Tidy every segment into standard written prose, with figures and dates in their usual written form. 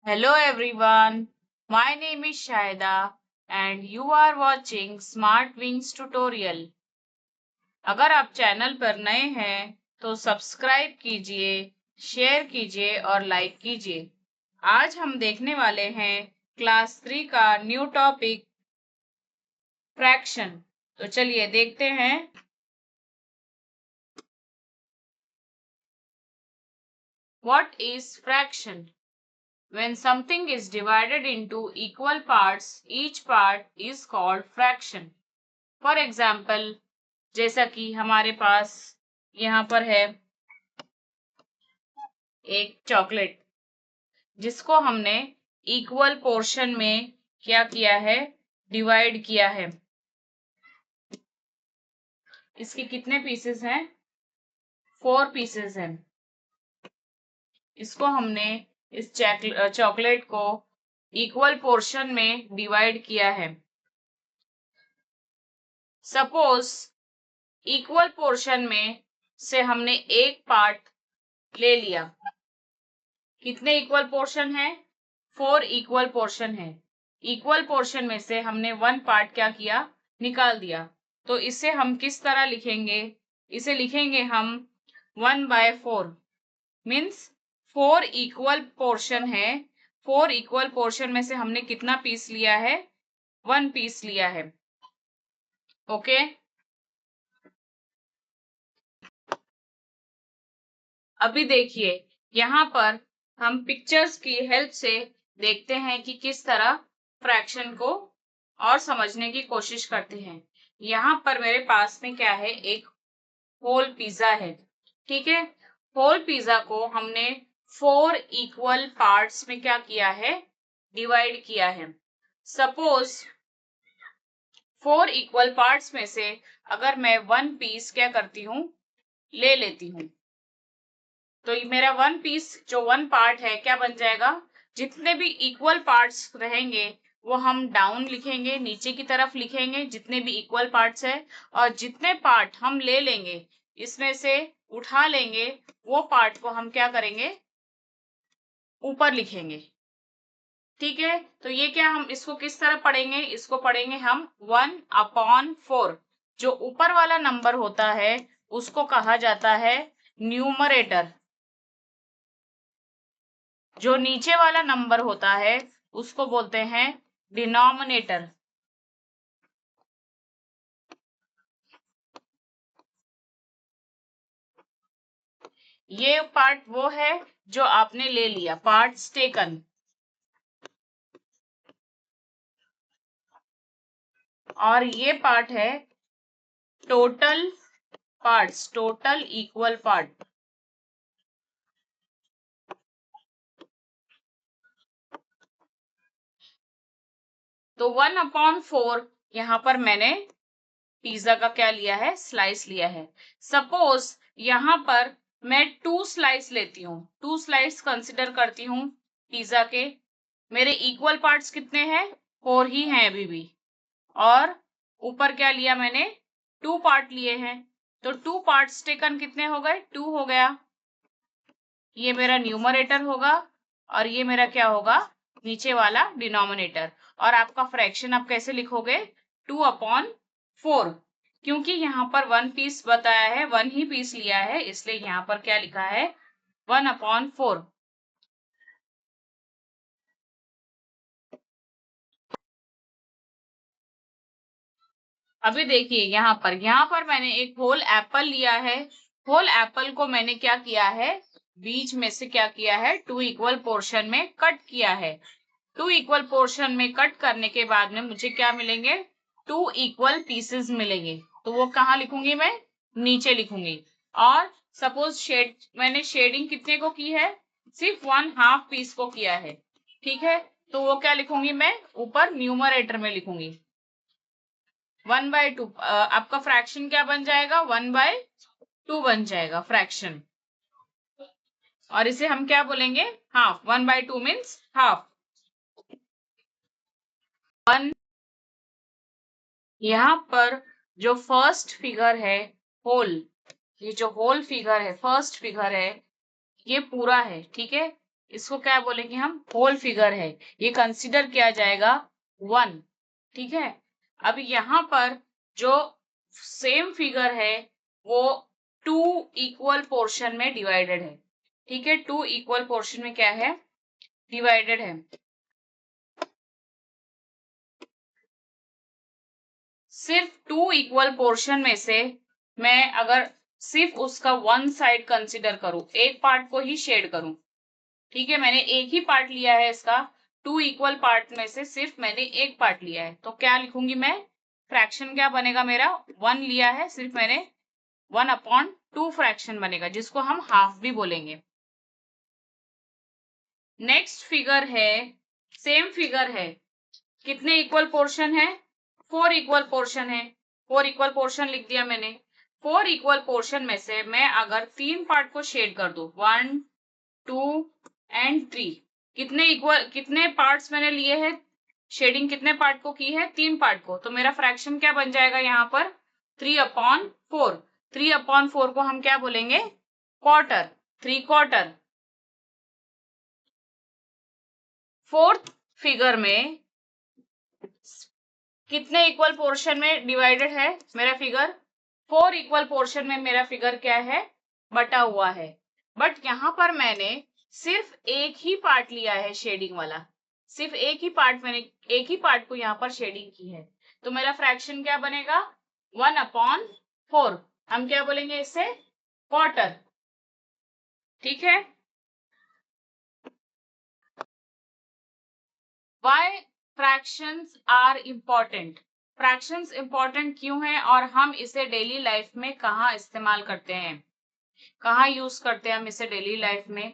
Hello everyone, my name is Shaida and you are watching Smart Wings tutorial. अगर आप channel पर नए हैं तो सब्सक्राइब कीजिए, शेयर कीजिए और लाइक कीजिए। आज हम देखने वाले हैं क्लास 3 का न्यू टॉपिक फ्रैक्शन। तो चलिए देखते हैं। What is fraction? When something is divided into equal parts, each part is called fraction. For example, जैसा कि हमारे पास यहाँ पर है एक चॉकलेट जिसको हमने इक्वल पोर्शन में क्या किया है, डिवाइड किया है। इसके कितने पीसेस हैं? 4 पीसेस हैं। इसको हमने इस चॉकलेट को इक्वल पोर्शन में डिवाइड किया है। सपोज इक्वल पोर्शन में से हमने एक पार्ट ले लिया। कितने इक्वल पोर्शन है? 4 इक्वल पोर्शन है। इक्वल पोर्शन में से हमने 1 पार्ट क्या किया? निकाल दिया। तो इसे हम किस तरह लिखेंगे? इसे लिखेंगे हम 1/4 मीन्स 4 इक्वल पोर्शन है। 4 इक्वल पोर्शन में से हमने कितना पीस लिया है? 1 पीस लिया है। ओके, अभी देखिए यहाँ पर हम पिक्चर्स की हेल्प से देखते हैं कि किस तरह फ्रैक्शन को और समझने की कोशिश करते हैं। यहाँ पर मेरे पास में क्या है? एक होल पिज्जा है। ठीक है, होल पिज्जा को हमने 4 इक्वल पार्ट्स में क्या किया है? डिवाइड किया है। सपोज 4 इक्वल पार्ट्स में से अगर मैं 1 पीस क्या करती हूँ? ले लेती हूँ, तो मेरा 1 पीस जो 1 पार्ट है क्या बन जाएगा? जितने भी इक्वल पार्ट्स रहेंगे वो हम डाउन लिखेंगे, नीचे की तरफ लिखेंगे जितने भी इक्वल पार्ट्स है, और जितने पार्ट हम ले लेंगे इसमें से उठा लेंगे वो पार्ट को हम क्या करेंगे? ऊपर लिखेंगे। ठीक है, तो ये क्या, हम इसको किस तरह पढ़ेंगे? इसको पढ़ेंगे हम 1/4। जो ऊपर वाला नंबर होता है उसको कहा जाता है न्यूमरेटर। जो नीचे वाला नंबर होता है उसको बोलते हैं डिनोमिनेटर। ये पार्ट वो है जो आपने ले लिया, पार्ट्स टेकन। और ये पार्ट है total parts, total equal part. तो 1/4 यहाँ पर मैंने पिज्जा का क्या लिया है? स्लाइस लिया है। सपोज यहाँ पर मैं 2 स्लाइस लेती हूँ, 2 स्लाइस कंसिडर करती हूँ पिज्जा के। मेरे इक्वल पार्ट्स कितने हैं? 4 ही हैं अभी भी। और ऊपर क्या लिया मैंने? 2 पार्ट लिए हैं। तो 2 पार्ट्स टेकन कितने हो गए? 2 हो गया। ये मेरा न्यूमरेटर होगा और ये मेरा क्या होगा? नीचे वाला डिनोमिनेटर। और आपका फ्रैक्शन आप कैसे लिखोगे? 2/4। क्योंकि यहाँ पर 1 पीस बताया है, 1 ही पीस लिया है, इसलिए यहाँ पर क्या लिखा है? 1/4। अभी देखिए यहाँ पर मैंने एक होल एप्पल लिया है। होल एप्पल को मैंने क्या किया है? बीच में से क्या किया है? 2 इक्वल पोर्शन में कट किया है। 2 इक्वल पोर्शन में कट करने के बाद में मुझे क्या मिलेंगे? 2 इक्वल पीसेस मिलेंगे। तो वो कहाँ लिखूंगी मैं? नीचे लिखूंगी। और सपोज मैंने शेडिंग कितने को की है? सिर्फ 1/2 पीस को किया है। ठीक है, तो वो क्या लिखूंगी मैं? ऊपर न्यूमरेटर में लिखूंगी 1/2। आपका फ्रैक्शन क्या बन जाएगा? 1/2 बन जाएगा फ्रैक्शन। और इसे हम क्या बोलेंगे? हाफ। 1/2 means half. 1। यहाँ पर जो फर्स्ट फिगर है होल, ये जो होल फिगर है, फर्स्ट फिगर है, ये पूरा है। ठीक है, इसको क्या बोलेंगे हम, होल फिगर है, ये कंसिडर किया जाएगा 1। ठीक है, अब यहाँ पर जो सेम फिगर है वो 2 इक्वल पोर्शन में डिवाइडेड है। ठीक है, 2 इक्वल पोर्शन में क्या है, डिवाइडेड है। सिर्फ 2 इक्वल पोर्शन में से मैं अगर सिर्फ उसका वन साइड कंसिडर करूं, एक पार्ट को ही शेड करूं, ठीक है, मैंने एक ही पार्ट लिया है इसका, 2 इक्वल पार्ट में से सिर्फ मैंने एक पार्ट लिया है, तो क्या लिखूंगी मैं, फ्रैक्शन क्या बनेगा मेरा, 1 लिया है सिर्फ मैंने, 1/2 फ्रैक्शन बनेगा, जिसको हम हाफ भी बोलेंगे। नेक्स्ट फिगर है, सेम फिगर है, कितने इक्वल पोर्शन है, 4 इक्वल पोर्शन है, 4 इक्वल पोर्शन लिख दिया मैंने। 4 इक्वल पोर्शन में से मैं अगर 3 पार्ट को शेड कर दूं, 1 2 एंड 3, कितने पार्ट्स मैंने लिए हैं, शेडिंग कितने पार्ट को की है, 3 पार्ट को, तो मेरा फ्रैक्शन क्या बन जाएगा यहाँ पर, 3/4। 3/4 को हम क्या बोलेंगे, क्वार्टर, 3/4। फोर्थ फिगर में कितने इक्वल पोर्शन में डिवाइडेड है मेरा फिगर, 4 इक्वल पोर्शन में मेरा फिगर क्या है, बटा हुआ है। बट यहाँ पर मैंने सिर्फ एक ही पार्ट लिया है शेडिंग वाला, सिर्फ एक ही पार्ट, मैंने एक ही पार्ट को यहाँ पर शेडिंग की है, तो मेरा फ्रैक्शन क्या बनेगा, 1/4। हम क्या बोलेंगे इससे, क्वार्टर। ठीक है, why fractions are important, fractions important क्यों है और हम इसे डेली लाइफ में कहाँ इस्तेमाल करते हैं, कहाँ यूज करते हैं हम इसे डेली लाइफ में।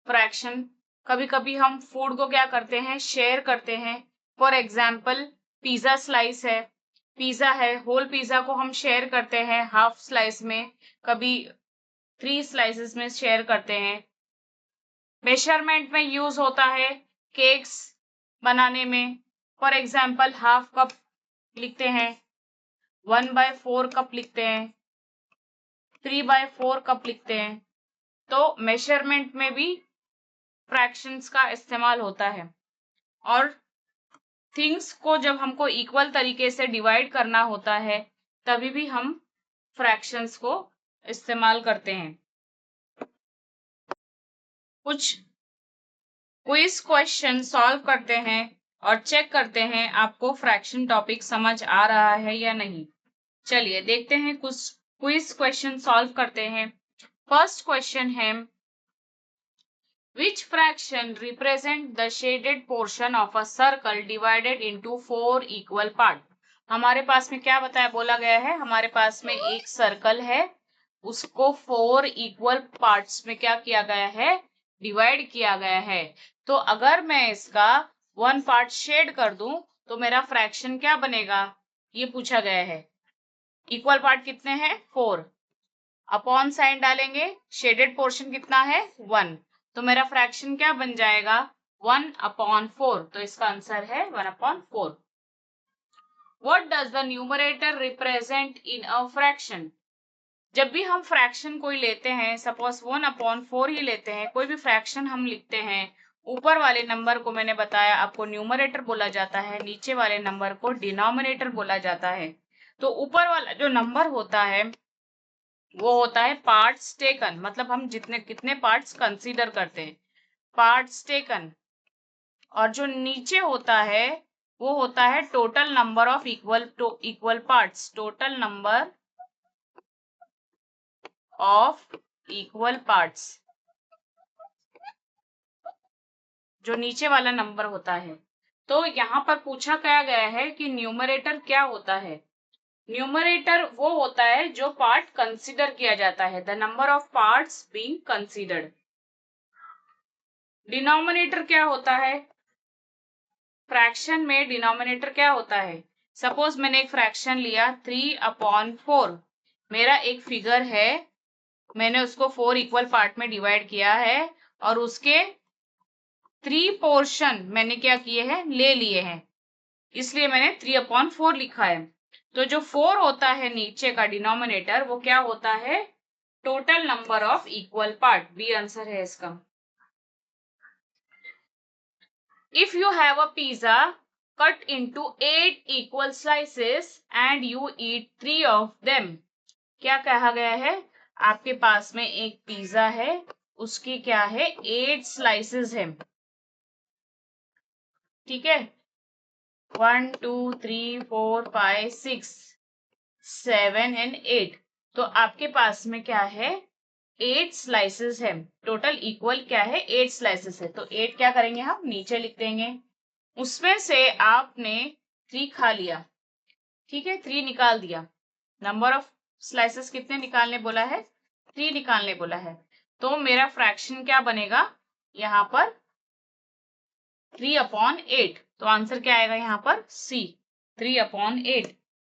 फ्रैक्शन, कभी कभी हम फूड को क्या करते हैं, शेयर करते हैं। फॉर एग्जाम्पल पिज्जा स्लाइस है, पिज्जा है, होल पिज्जा को हम शेयर करते हैं हाफ स्लाइस में, कभी 3 स्लाइसेस में शेयर करते हैं। मेजरमेंट में यूज होता है केक्स बनाने में, फॉर एग्जाम्पल हाफ कप लिखते हैं, 1/4 कप लिखते हैं, 3/4 कप लिखते हैं। तो मेजरमेंट में भी फ्रैक्शंस का इस्तेमाल होता है, और थिंग्स को जब हमको इक्वल तरीके से डिवाइड करना होता है तभी भी हम फ्रैक्शंस को इस्तेमाल करते हैं। कुछ क्विज क्वेश्चन सॉल्व करते हैं और चेक करते हैं आपको फ्रैक्शन टॉपिक समझ आ रहा है या नहीं। चलिए देखते हैं, कुछ क्विज क्वेश्चन सॉल्व करते हैं। फर्स्ट क्वेश्चन है, which fraction represent the shaded portion of a circle divided into 4 equal part। हमारे पास में क्या बताया, बोला गया है, हमारे पास में एक सर्कल है, उसको 4 इक्वल पार्ट्स में क्या किया गया है, डिवाइड किया गया है। तो अगर मैं इसका 1 पार्ट शेड कर दूं तो मेरा फ्रैक्शन क्या बनेगा, ये पूछा गया है। इक्वल पार्ट कितने हैं, 4, अपॉन साइन डालेंगे, शेडेड पोर्शन कितना है, 1, तो मेरा फ्रैक्शन क्या बन जाएगा, 1/4। तो इसका आंसर है 1/4। What does the numerator represent in a fraction? जब भी हम फ्रैक्शन कोई लेते हैं, सपोज 1/4 ही लेते हैं, कोई भी फ्रैक्शन हम लिखते हैं, ऊपर वाले नंबर को मैंने बताया आपको न्यूमरेटर बोला जाता है, नीचे वाले नंबर को डिनोमिनेटर बोला जाता है। तो ऊपर वाला जो नंबर होता है वो होता है पार्ट्स टेकन, मतलब हम जितने कितने पार्ट्स कंसीडर करते हैं, पार्ट्स टेकन। और जो नीचे होता है वो होता है total number of equal parts, total number of equal parts, जो नीचे वाला नंबर होता है। तो यहाँ पर पूछा क्या गया है कि न्यूमरेटर क्या होता है। न्यूमरेटर वो होता है जो पार्ट कंसीडर किया जाता है, the number of parts being considered. Denominator क्या होता है, फ्रैक्शन में डिनोमिनेटर क्या होता है। सपोज मैंने एक फ्रैक्शन लिया 3/4, मेरा एक फिगर है, मैंने उसको 4 इक्वल पार्ट में डिवाइड किया है और उसके 3 पोर्शन मैंने क्या किए हैं, ले लिए हैं, इसलिए मैंने 3/4 लिखा है। तो जो 4 होता है नीचे का डिनोमिनेटर, वो क्या होता है, total number of equal part, B answer है इसका। If you have a pizza cut into 8 equal slices and you eat 3 of them. क्या कहा गया है? आपके पास में एक पिज्जा है, उसकी क्या है, 8 स्लाइसेस है, ठीक है, 1 2 3 4 5 6 7 एंड 8। तो आपके पास में क्या है, 8 स्लाइसेस है, टोटल इक्वल क्या है, 8 स्लाइसेस है। तो 8 क्या करेंगे, हम नीचे लिख देंगे। उसमें से आपने 3 खा लिया, ठीक है, 3 निकाल दिया। नंबर ऑफ स्लाइसेस कितने निकालने बोला है, 3 निकालने बोला है। तो मेरा फ्रैक्शन क्या बनेगा यहाँ पर, 3/8। तो आंसर क्या आएगा यहाँ पर, सी, 3/8।